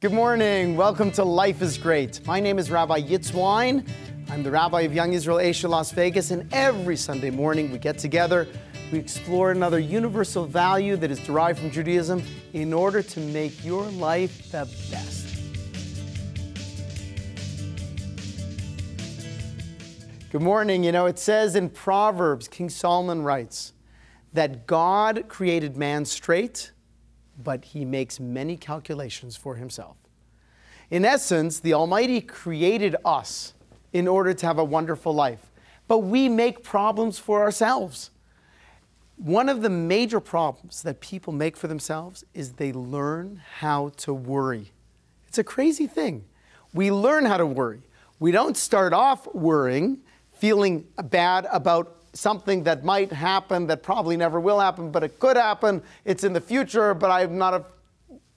Good morning. Welcome to Life is Great. My name is Rabbi Yitz Wyne. I'm the rabbi of Young Israel Asia, Las Vegas, and every Sunday morning we get together, we explore another universal value that is derived from Judaism in order to make your life the best. Good morning. You know, it says in Proverbs, King Solomon writes, that God created man straight, but he makes many calculations for himself. In essence, the Almighty created us in order to have a wonderful life, but we make problems for ourselves. One of the major problems that people make for themselves is they learn how to worry. It's a crazy thing. We learn how to worry. We don't start off worrying, feeling bad about something that might happen, that probably never will happen, but it could happen. It's in the future, but I'm not a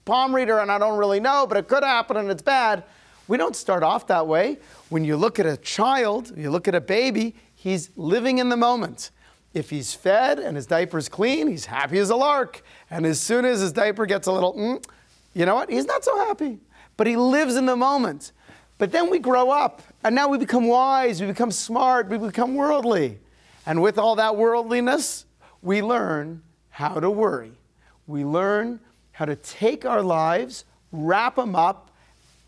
palm reader and I don't really know, but it could happen and it's bad. We don't start off that way. When you look at a child, you look at a baby, he's living in the moment. If he's fed and his diaper's clean, he's happy as a lark. And as soon as his diaper gets a little, you know what? He's not so happy. But he lives in the moment. But then we grow up, and now we become wise, we become smart, we become worldly. And with all that worldliness, we learn how to worry. We learn how to take our lives, wrap them up,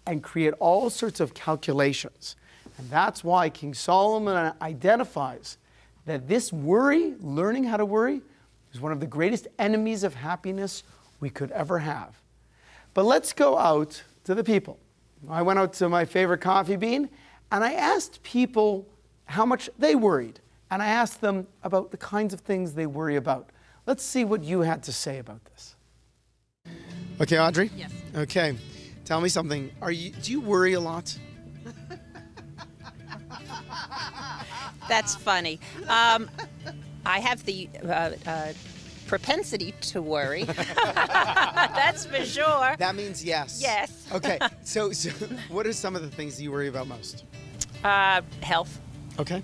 and create all sorts of calculations. And that's why King Solomon identifies that this worry, learning how to worry, is one of the greatest enemies of happiness we could ever have. But let's go out to the people. I went out to my favorite coffee bean, and I asked people how much they worried. And I asked them about the kinds of things they worry about. Let's see what you had to say about this. Okay, Audrey? Yes. Okay. Tell me something. Do you worry a lot? That's funny. I have the propensity to worry. That's for sure. That means yes. Yes. Okay. So what are some of the things you worry about most? Health. Okay.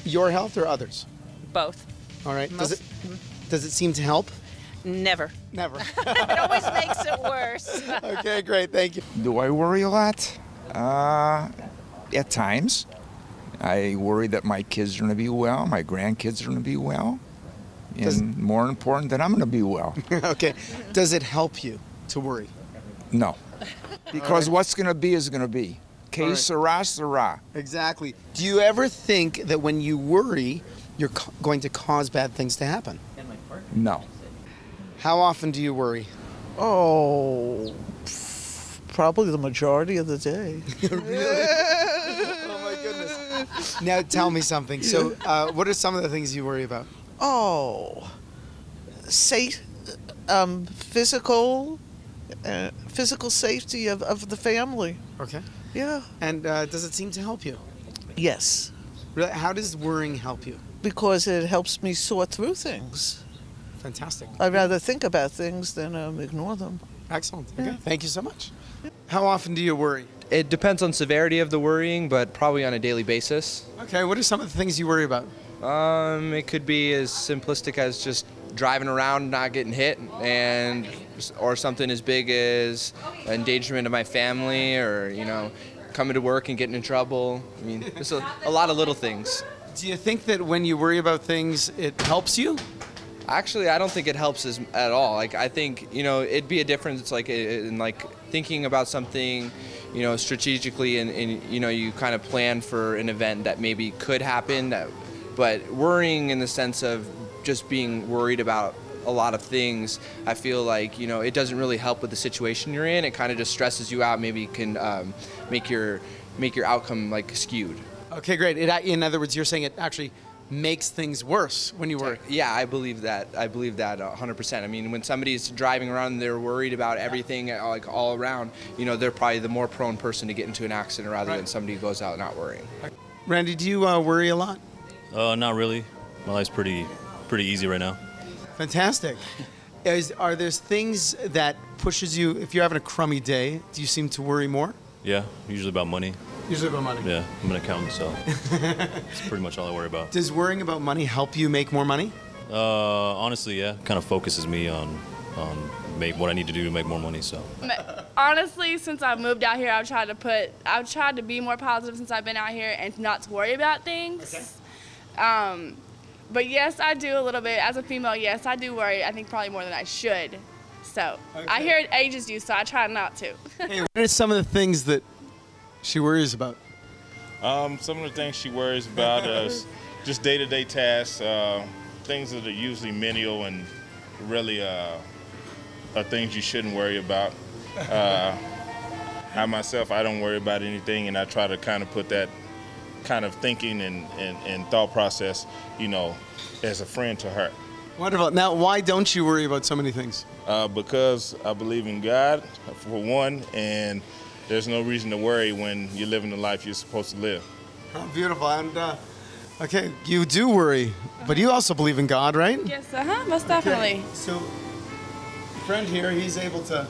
Your health or others? Both. All right. Does it seem to help? Never. Never. It always makes it worse. Okay, great. Thank you. Do I worry a lot? At times. I worry that my kids are going to be well, my grandkids are going to be well, and more important, that I'm going to be well. Okay. Does it help you to worry? No. Because what's going to be is going to be. Que sera, sera. Exactly. Do you ever think that when you worry, you're going to cause bad things to happen? No. How often do you worry? Oh, probably the majority of the day. Really? Oh my goodness. Now tell me something. So what are some of the things you worry about? Oh, physical safety of the family. Okay. Yeah. And does it seem to help you? Yes. Really? How does worrying help you? Because it helps me sort through things. Fantastic. I'd rather think about things than ignore them. Excellent. Okay. Thank you so much. How often do you worry? It depends on severity of the worrying, but probably on a daily basis. Okay. What are some of the things you worry about? It could be as simplistic as just driving around not getting hit, or something as big as endangerment of my family, or coming to work and getting in trouble. I mean, there's a lot of little things. Do you think that when you worry about things, it helps you? Actually, I don't think it helps at all. Like, I think, it'd be a difference, in thinking about something, strategically, and you kind of plan for an event that maybe could happen, but worrying in the sense of just being worried about a lot of things, I feel like, it doesn't really help with the situation you're in. It kind of just stresses you out, maybe can make your outcome skewed. Okay, great. In other words, you're saying it actually makes things worse when you worry. Yeah, I believe that. I believe that 100%. I mean, when somebody's driving around and they're worried about everything all around, they're probably the more prone person to get into an accident rather than somebody who goes out not worrying. Randy, do you worry a lot? Not really. My life's pretty easy right now. Fantastic. Are there things that pushes you, if you're having a crummy day, do you seem to worry more? Yeah, usually about money. Usually about money? Yeah, I'm an accountant, so it's pretty much all I worry about. Does worrying about money help you make more money? Honestly, yeah. Kind of focuses me on make what I need to do to make more money. So honestly, since I moved out here, I've tried to be more positive since I've been out here and not to worry about things. Okay. But yes, I do a little bit. As a female, yes, I do worry. I think probably more than I should. So I hear it ages you, so I try not to. Hey, what are some of the things that she worries about? Some of the things she worries about is just day-to-day tasks, things that are usually menial and really are things you shouldn't worry about. I myself, I don't worry about anything, and I try to kind of put that kind of thinking and thought process, as a friend to her. Wonderful. Now, why don't you worry about so many things? Because I believe in God, for one, and there's no reason to worry when you're living the life you're supposed to live. Oh, beautiful. And okay, you do worry, but you also believe in God, right? Yes, most definitely. Okay. So, friend here, he's able to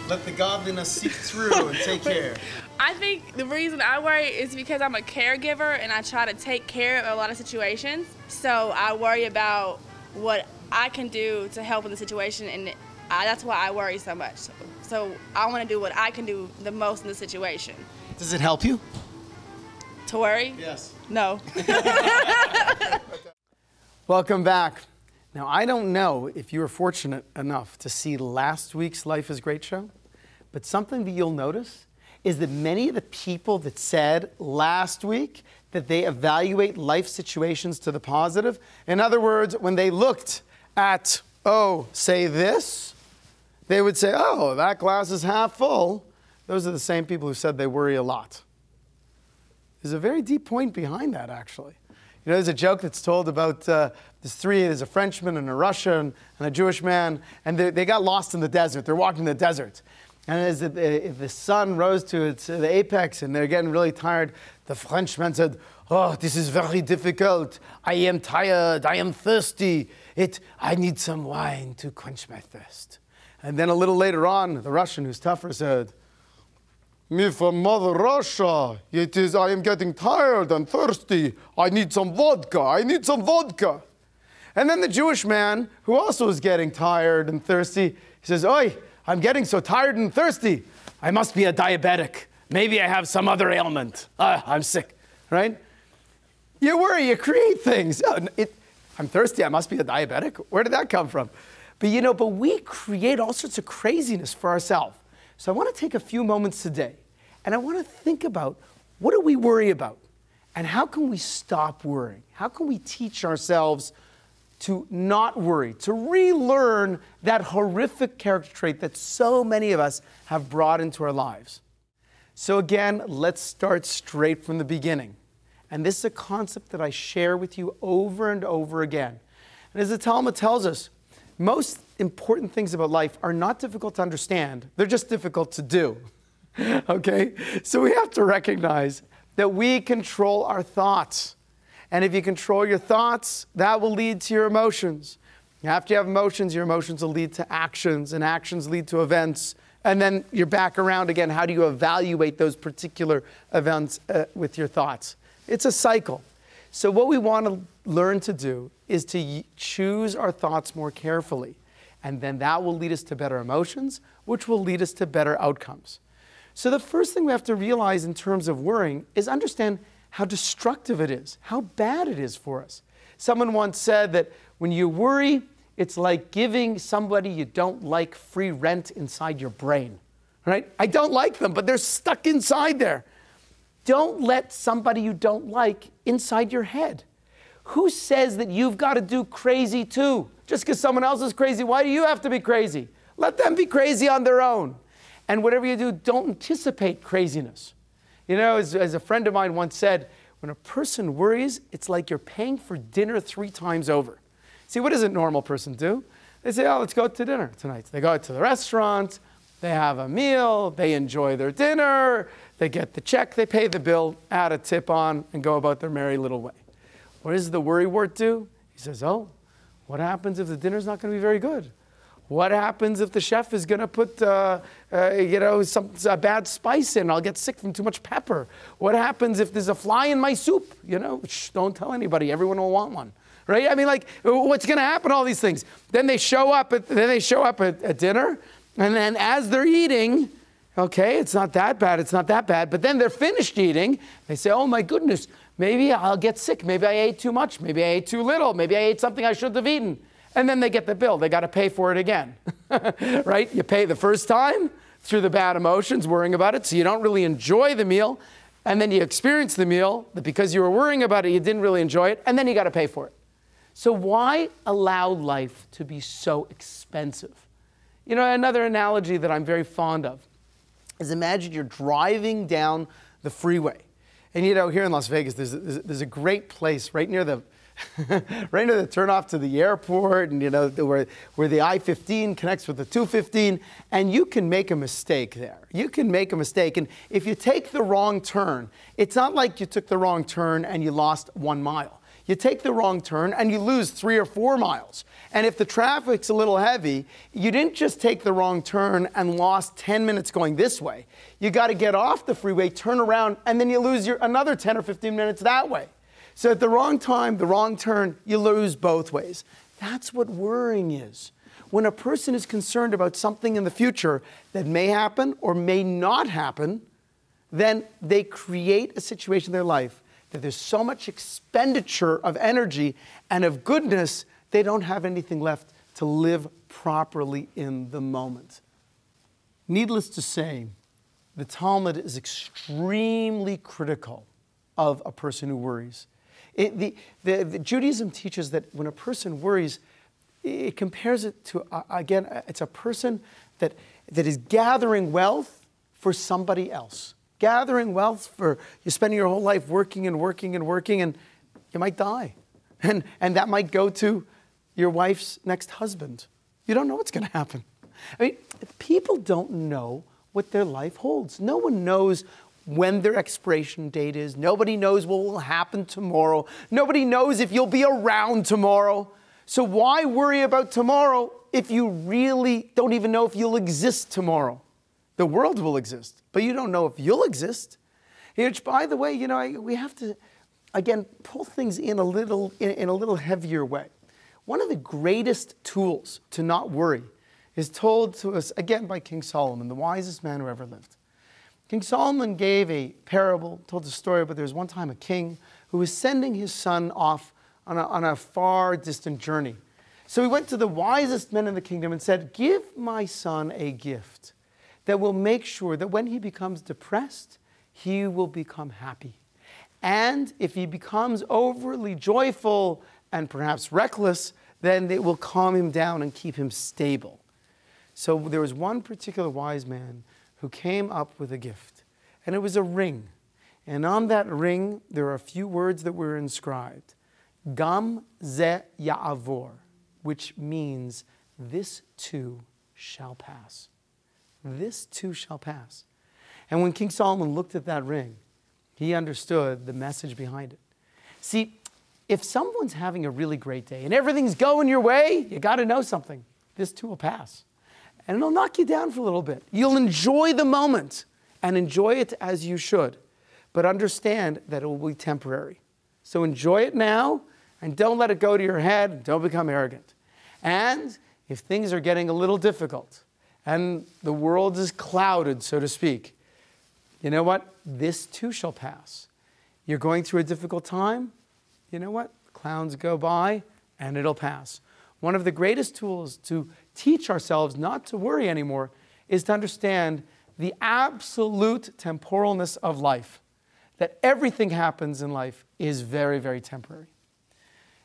let the godliness seep through and take care. I think the reason I worry is because I'm a caregiver and I try to take care of a lot of situations. So I worry about what I can do to help in the situation, and that's why I worry so much. So I want to do what I can do the most in the situation. Does it help you? To worry? Yes. No. Welcome back. Now, I don't know if you were fortunate enough to see last week's Life is Great show, but something that you'll notice is that many of the people that said last week that they evaluate life situations to the positive, in other words, when they looked at, say this, they would say, that glass is half full. Those are the same people who said they worry a lot. There's a very deep point behind that, actually. There's a joke that's told about there's a Frenchman and a Russian and a Jewish man, and they got lost in the desert. They're walking in the desert. And as the sun rose to the apex and they're getting really tired, the Frenchman said, this is very difficult. I am tired. I am thirsty. I need some wine to quench my thirst. And then a little later on, the Russian, who's tougher, said, me from Mother Russia. I am getting tired and thirsty. I need some vodka. I need some vodka. And then the Jewish man, who also is getting tired and thirsty, he says, oi, I'm getting so tired and thirsty. I must be a diabetic. Maybe I have some other ailment. I'm sick, right? You worry, you create things. I'm thirsty, I must be a diabetic. Where did that come from? But we create all sorts of craziness for ourselves. So I want to take a few moments today, and I want to think about what do we worry about? And how can we stop worrying? How can we teach ourselves to not worry, to relearn that horrific character trait that so many of us have brought into our lives? So again, let's start straight from the beginning. And this is a concept that I share with you over and over again. And as the Talmud tells us, most important things about life are not difficult to understand. They're just difficult to do. Okay? So we have to recognize that we control our thoughts. And if you control your thoughts, that will lead to your emotions. After you have emotions, your emotions will lead to actions, and actions lead to events. And then you're back around again. How do you evaluate those particular events with your thoughts? It's a cycle. So what we want to learn to do is to choose our thoughts more carefully. And then that will lead us to better emotions, which will lead us to better outcomes. So the first thing we have to realize in terms of worrying is understand how destructive it is, how bad it is for us. Someone once said that when you worry, it's like giving somebody you don't like free rent inside your brain, right? I don't like them, but they're stuck inside there. Don't let somebody you don't like inside your head. Who says that you've got to do crazy too? Just because someone else is crazy, why do you have to be crazy? Let them be crazy on their own. And whatever you do, don't anticipate craziness. As a friend of mine once said, when a person worries, it's like you're paying for dinner 3 times over. See, what does a normal person do? They say, let's go to dinner tonight. They go to the restaurant, they have a meal, they enjoy their dinner, they get the check, they pay the bill, add a tip on, and go about their merry little way. What does the worrywart do? He says, what happens if the dinner's not going to be very good? What happens if the chef is going to put, some bad spice in? I'll get sick from too much pepper. What happens if there's a fly in my soup? Don't tell anybody. Everyone will want one, right? What's going to happen? All these things. Then they show up at dinner, And then as they're eating, okay, it's not that bad, it's not that bad. But then they're finished eating. They say, oh my goodness, maybe I'll get sick. Maybe I ate too much. Maybe I ate too little. Maybe I ate something I shouldn't have eaten. And then they get the bill. They got to pay for it again, right? You pay the first time through the bad emotions, worrying about it, so you don't really enjoy the meal. And then you experience the meal, that because you were worrying about it, you didn't really enjoy it, and then you got to pay for it. So why allow life to be so expensive? You know, another analogy that I'm very fond of is imagine you're driving down the freeway. And you know, here in Las Vegas, there's a great place right near the right near the turnoff to the airport, and you know, where the I-15 connects with the 215, and you can make a mistake there. You can make a mistake, and if you take the wrong turn, it's not like you took the wrong turn and you lost 1 mile. You take the wrong turn and you lose 3 or 4 miles. And if the traffic's a little heavy, you didn't just take the wrong turn and lost 10 minutes going this way. You got to get off the freeway, turn around, and then you lose another 10 or 15 minutes that way. So at the wrong time, the wrong turn, you lose both ways. That's what worrying is. When a person is concerned about something in the future that may happen or may not happen, then they create a situation in their life that there's so much expenditure of energy and of goodness, they don't have anything left to live properly in the moment. Needless to say, the Talmud is extremely critical of a person who worries. The Judaism teaches that when a person worries, it compares it to, again, it's a person that is gathering wealth for somebody else. Gathering wealth for, you're spending your whole life working and working and working, and you might die. And that might go to your wife's next husband. You don't know what's going to happen. I mean, people don't know what their life holds. No one knows when their expiration date is. Nobody knows what will happen tomorrow. Nobody knows if you'll be around tomorrow. So why worry about tomorrow if you really don't even know if you'll exist tomorrow? The world will exist, but you don't know if you'll exist. Which, by the way, you know, we have to, again, pull things in a little heavier way. One of the greatest tools to not worry is told to us, again, by King Solomon, the wisest man who ever lived. King Solomon gave a parable, told a story, but there was one time a king who was sending his son off on a far distant journey. So he went to the wisest men in the kingdom and said, give my son a gift that will make sure that when he becomes depressed, he will become happy. And if he becomes overly joyful and perhaps reckless, then it will calm him down and keep him stable. So there was one particular wise man who came up with a gift, and it was a ring. And on that ring, there are a few words that were inscribed. Gam ze ya'avor, which means this too shall pass. This too shall pass. And when King Solomon looked at that ring, he understood the message behind it. See, if someone's having a really great day and everything's going your way, you got to know something. This too will pass. And it'll knock you down for a little bit. You'll enjoy the moment and enjoy it as you should, but understand that it will be temporary. So enjoy it now and don't let it go to your head and don't become arrogant. And if things are getting a little difficult and the world is clouded, so to speak, you know what? This too shall pass. You're going through a difficult time. You know what? Clouds go by and it'll pass. One of the greatest tools to teach ourselves not to worry anymore is to understand the absolute temporalness of life. That everything happens in life is very, very temporary.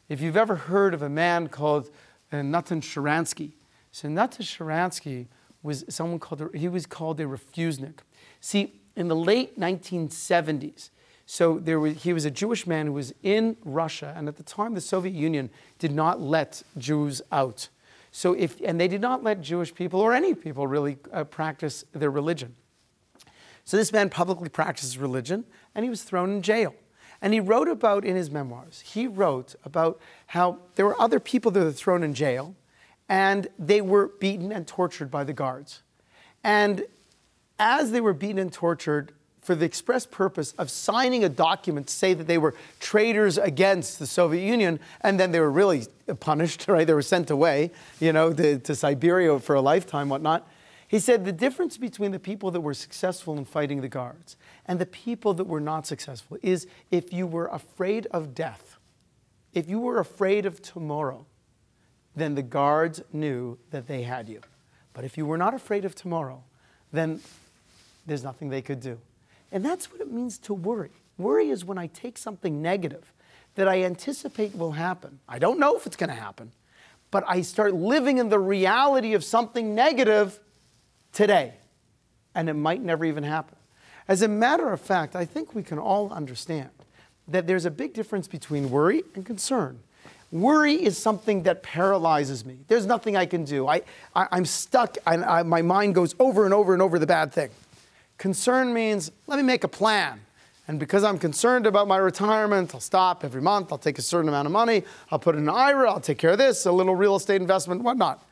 If you've ever heard of a man called Natan Sharansky, so Natan Sharansky was he was called a refusenik. See, in the late 1970s, he was a Jewish man who was in Russia, and at the time the Soviet Union did not let Jews out. And they did not let Jewish people, or any people really, practice their religion. So this man publicly practiced religion, and he was thrown in jail. And he wrote about, in his memoirs, he wrote about how there were other people that were thrown in jail, and they were beaten and tortured by the guards. And as they were beaten and tortured, for the express purpose of signing a document to say that they were traitors against the Soviet Union, and then they were really punished, right? They were sent away, to Siberia for a lifetime, whatnot. He said the difference between the people that were successful in fighting the guards and the people that were not successful is if you were afraid of death, if you were afraid of tomorrow, then the guards knew that they had you. But if you were not afraid of tomorrow, then there's nothing they could do. And that's what it means to worry. Worry is when I take something negative that I anticipate will happen. I don't know if it's going to happen, but I start living in the reality of something negative today, and it might never even happen. As a matter of fact, I think we can all understand that there's a big difference between worry and concern. Worry is something that paralyzes me. There's nothing I can do. I'm stuck, and my mind goes over and over and over the bad thing. Concern means, let me make a plan. And because I'm concerned about my retirement, I'll stop every month, I'll take a certain amount of money, I'll put it in an IRA, I'll take care of this, a little real estate investment, whatnot.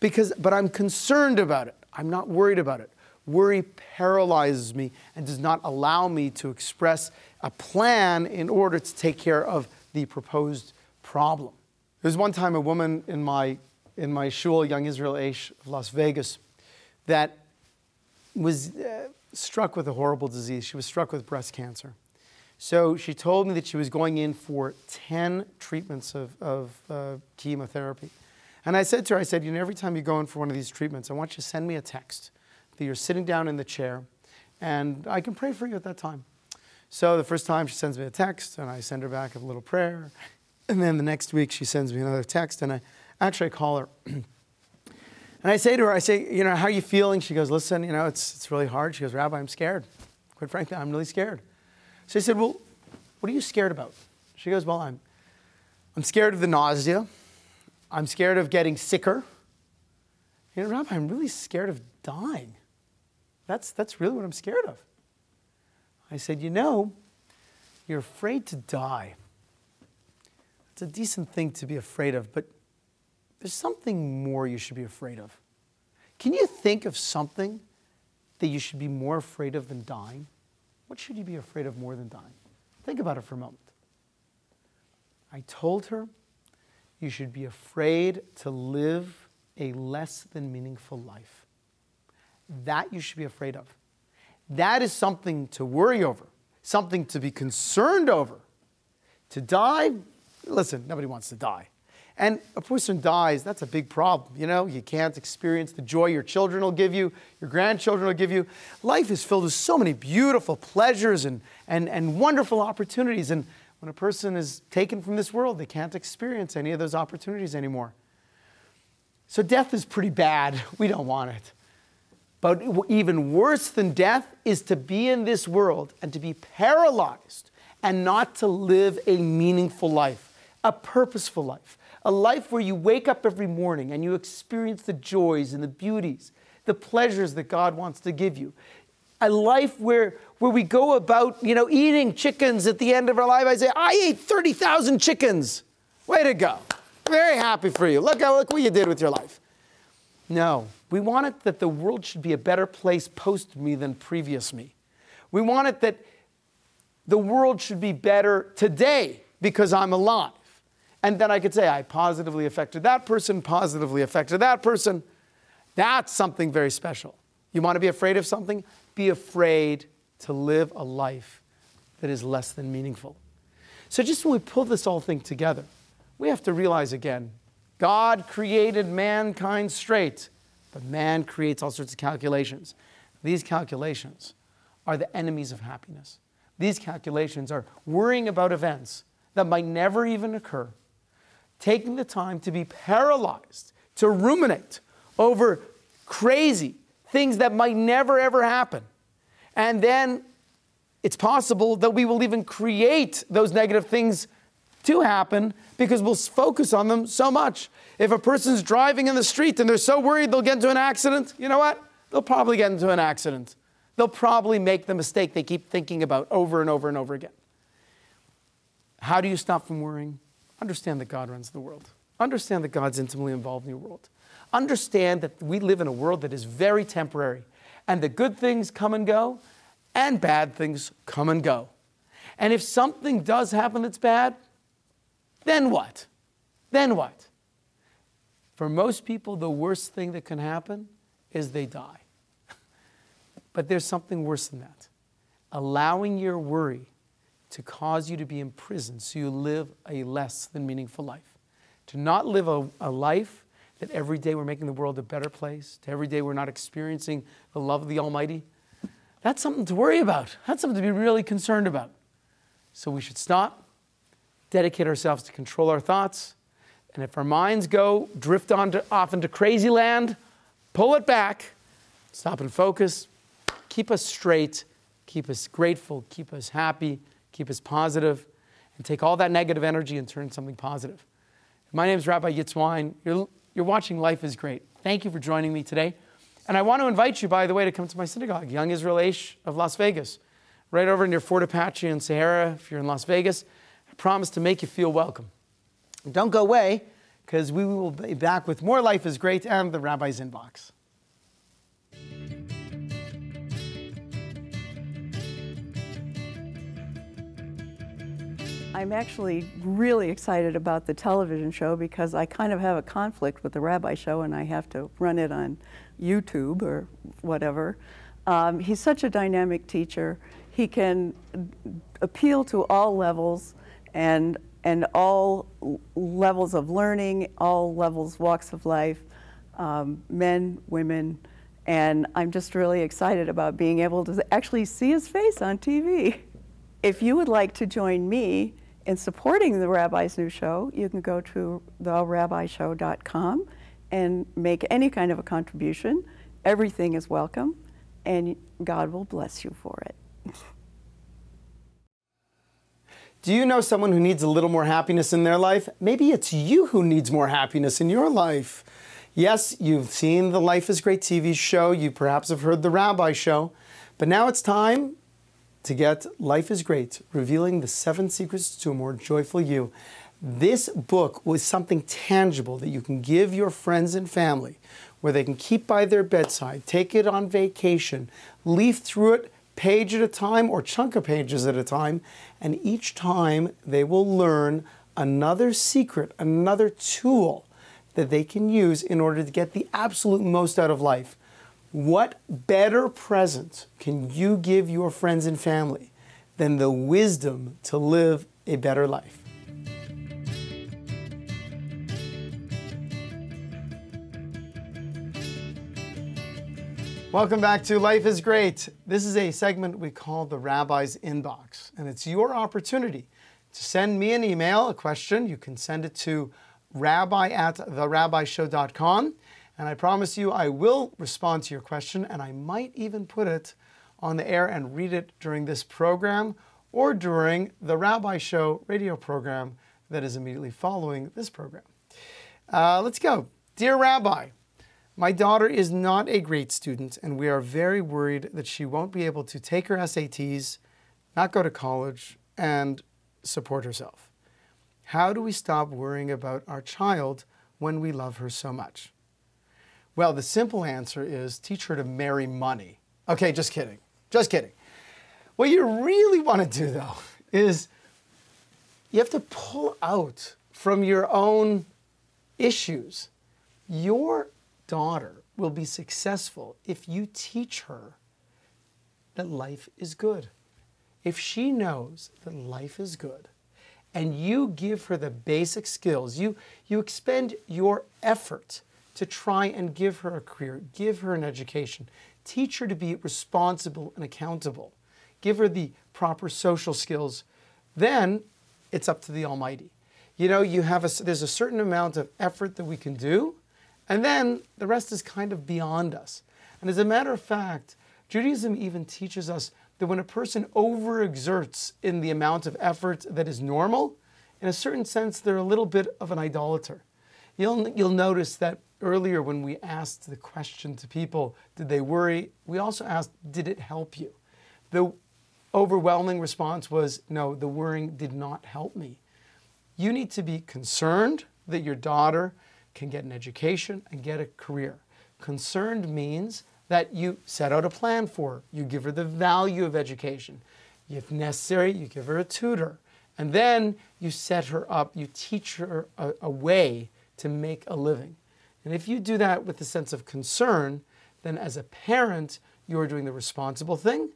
But I'm concerned about it. I'm not worried about it. Worry paralyzes me and does not allow me to express a plan in order to take care of the proposed problem. There was one time a woman in my shul, Young Israel Aish of Las Vegas, that was struck with a horrible disease. She was struck with breast cancer. So she told me that she was going in for 10 treatments of chemotherapy. And I said to her, I said, every time you go in for one of these treatments, I want you to send me a text that you're sitting down in the chair, and I can pray for you at that time. So the first time she sends me a text, and I send her back a little prayer. And then the next week she sends me another text, and I call her. And I say to her, how are you feeling? She goes, listen, it's really hard. She goes, Rabbi, I'm scared. Quite frankly, I'm really scared. So I said, well, what are you scared about? She goes, well, I'm scared of the nausea. I'm scared of getting sicker. Rabbi, I'm really scared of dying. That's really what I'm scared of. I said, you're afraid to die. It's a decent thing to be afraid of, but there's something more you should be afraid of. Can you think of something that you should be more afraid of than dying? What should you be afraid of more than dying? Think about it for a moment. I told her, you should be afraid to live a less than meaningful life. That you should be afraid of. That is something to worry over, something to be concerned over. To die, listen, nobody wants to die. And a person dies, that's a big problem. You can't experience the joy your children will give you, your grandchildren will give you. Life is filled with so many beautiful pleasures and wonderful opportunities. And when a person is taken from this world, they can't experience any of those opportunities anymore. So death is pretty bad. We don't want it. But even worse than death is to be in this world and to be paralyzed and not to live a meaningful life, a purposeful life, a life where you wake up every morning and you experience the joys and the beauties, the pleasures that God wants to give you. A life where we go about, eating chickens at the end of our life. I say, I ate 30,000 chickens. Way to go. Very happy for you. Look what you did with your life. No, we want it that the world should be a better place post me than previous me. We want it that the world should be better today because I'm alive. And then I could say, I positively affected that person, positively affected that person. That's something very special. You want to be afraid of something? Be afraid to live a life that is less than meaningful. So just when we pull this whole thing together, we have to realize again, God created mankind straight, but man creates all sorts of calculations. These calculations are the enemies of happiness. These calculations are worrying about events that might never even occur, taking the time to be paralyzed, to ruminate over crazy things that might never ever happen. And then it's possible that we will even create those negative things to happen because we'll focus on them so much. If a person's driving in the street and they're so worried they'll get into an accident, you know what? They'll probably get into an accident. They'll probably make the mistake they keep thinking about over and over and over again. How do you stop from worrying? Understand that God runs the world. Understand that God's intimately involved in your world. Understand that we live in a world that is very temporary, and the good things come and go, and bad things come and go. And if something does happen that's bad, then what? Then what? For most people, the worst thing that can happen is they die. But there's something worse than that. Allowing your worry to cause you to be imprisoned so you live a less than meaningful life. To not live a life that every day we're making the world a better place, to every day we're not experiencing the love of the Almighty. That's something to worry about. That's something to be really concerned about. So we should stop, dedicate ourselves to control our thoughts, and if our minds drift off into crazy land, pull it back, stop and focus, keep us straight, keep us grateful, keep us happy, keep us positive, and take all that negative energy and turn something positive. My name is Rabbi Yitz Wyne. You're watching Life is Great. Thank you for joining me today. And I want to invite you, by the way, to come to my synagogue, Young Israel Aish of Las Vegas, right over near Fort Apache and Sahara, if you're in Las Vegas. I promise to make you feel welcome. And don't go away, because we will be back with more Life is Great and the Rabbi's Inbox. I'm actually really excited about the television show because I kind of have a conflict with the Rabbi Show and I have to run it on YouTube or whatever. He's such a dynamic teacher. He can appeal to all levels and all levels of learning, all levels, walks of life, men, women, and I'm just really excited about being able to actually see his face on TV. If you would like to join me in supporting the Rabbi's new show, you can go to therabbishow.com and make any kind of a contribution. Everything is welcome, and God will bless you for it. Do you know someone who needs a little more happiness in their life? Maybe it's you who needs more happiness in your life. Yes, you've seen the Life is Great TV show. You perhaps have heard the Rabbi Show. But now it's time to get Life is Great, Revealing the 7 Secrets to a More Joyful You. This book was something tangible that you can give your friends and family, where they can keep by their bedside, take it on vacation, leaf through it page at a time or chunk of pages at a time, and each time they will learn another secret, another tool that they can use in order to get the absolute most out of life. What better present can you give your friends and family than the wisdom to live a better life? Welcome back to Life is Great. This is a segment we call the Rabbi's Inbox, and it's your opportunity to send me an email, a question. You can send it to rabbi@therabbishow.com. And I promise you I will respond to your question, and I might even put it on the air and read it during this program or during the Rabbi Show radio program that is immediately following this program. Let's go. Dear Rabbi, my daughter is not a great student, and we are very worried that she won't be able to take her SATs, not go to college, and support herself. How do we stop worrying about our child when we love her so much? Well, the simple answer is teach her to marry money. Okay, just kidding. Just kidding. What you really want to do, though, is you have to pull out from your own issues. Your daughter will be successful if you teach her that life is good. If she knows that life is good, and you give her the basic skills, you expend your effort to try and give her a career, give her an education, teach her to be responsible and accountable, give her the proper social skills, then it's up to the Almighty. You know, there's a certain amount of effort that we can do, and then the rest is kind of beyond us. And as a matter of fact, Judaism even teaches us that when a person overexerts in the amount of effort that is normal, in a certain sense, they're a little bit of an idolater. You'll notice that earlier when we asked the question to people, did they worry? We also asked, did it help you? The overwhelming response was, no, the worrying did not help me. You need to be concerned that your daughter can get an education and get a career. Concerned means that you set out a plan for her. You give her the value of education. If necessary, you give her a tutor. And then you set her up, you teach her a way to make a living. And if you do that with a sense of concern, then as a parent, you're doing the responsible thing.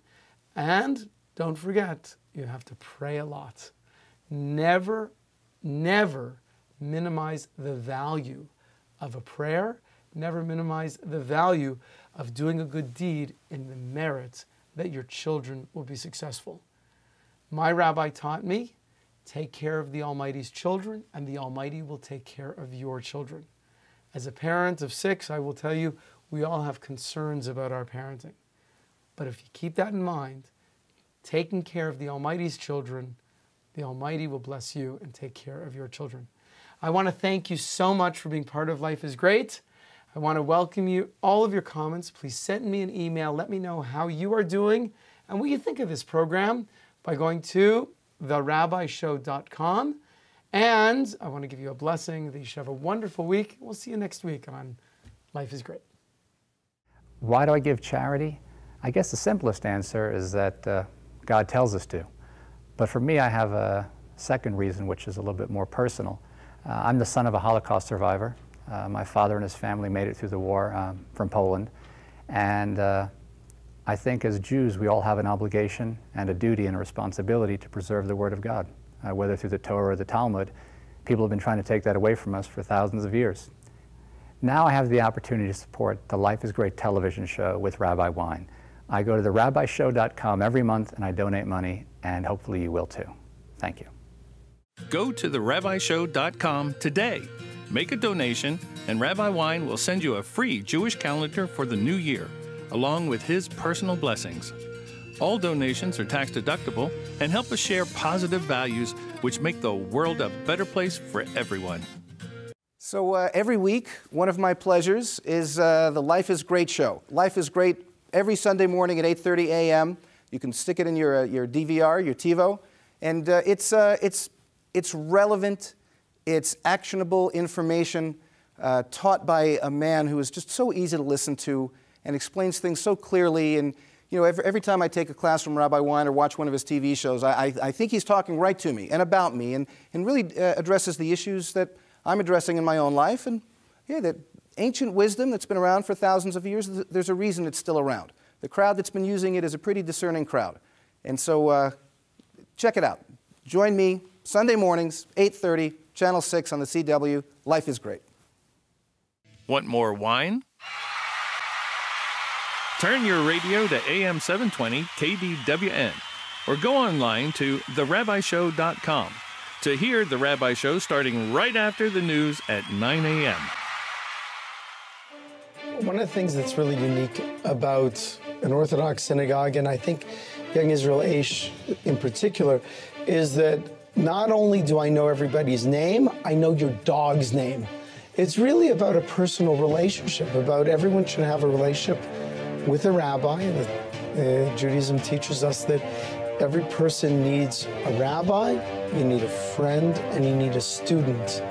And don't forget, you have to pray a lot. Never, never minimize the value of a prayer. Never minimize the value of doing a good deed in the merit that your children will be successful. My rabbi taught me, take care of the Almighty's children, and the Almighty will take care of your children. As a parent of 6, I will tell you, we all have concerns about our parenting. But if you keep that in mind, taking care of the Almighty's children, the Almighty will bless you and take care of your children. I want to thank you so much for being part of Life is Great. I want to welcome you, all of your comments. Please send me an email. Let me know how you are doing and what you think of this program by going to therabbishow.com. And I want to give you a blessing that you should have a wonderful week. We'll see you next week on Life is Great. Why do I give charity? I guess the simplest answer is that God tells us to. But for me, I have a second reason, which is a little bit more personal. I'm the son of a Holocaust survivor. My father and his family made it through the war from Poland. And I think as Jews, we all have an obligation and a duty and a responsibility to preserve the Word of God. Whether through the Torah or the Talmud, people have been trying to take that away from us for thousands of years. Now I have the opportunity to support the Life is Great television show with Rabbi Wyne. I go to therabbishow.com every month and I donate money, and hopefully you will too. Thank you. Go to therabbishow.com today. Make a donation, and Rabbi Wyne will send you a free Jewish calendar for the new year, along with his personal blessings. All donations are tax deductible and help us share positive values which make the world a better place for everyone. So every week, one of my pleasures is the Life is Great show. Life is Great every Sunday morning at 8:30 a.m. You can stick it in your DVR, your TiVo, and it's relevant, it's actionable information taught by a man who is just so easy to listen to and explains things so clearly. And you know, every time I take a class from Rabbi Wyne or watch one of his TV shows, I think he's talking right to me and about me, and really addresses the issues that I'm addressing in my own life. And yeah, that ancient wisdom that's been around for thousands of years, there's a reason it's still around. The crowd that's been using it is a pretty discerning crowd. And so check it out. Join me Sunday mornings, 8:30, Channel 6 on the CW. Life is Great. Want more wine? Turn your radio to AM 720 KDWN or go online to therabbishow.com to hear The Rabbi Show starting right after the news at 9 a.m. One of the things that's really unique about an Orthodox synagogue, and I think Young Israel Aish in particular, is that not only do I know everybody's name, I know your dog's name. It's really about a personal relationship, about everyone should have a relationship with a rabbi. Judaism teaches us that every person needs a rabbi, you need a friend, and you need a student.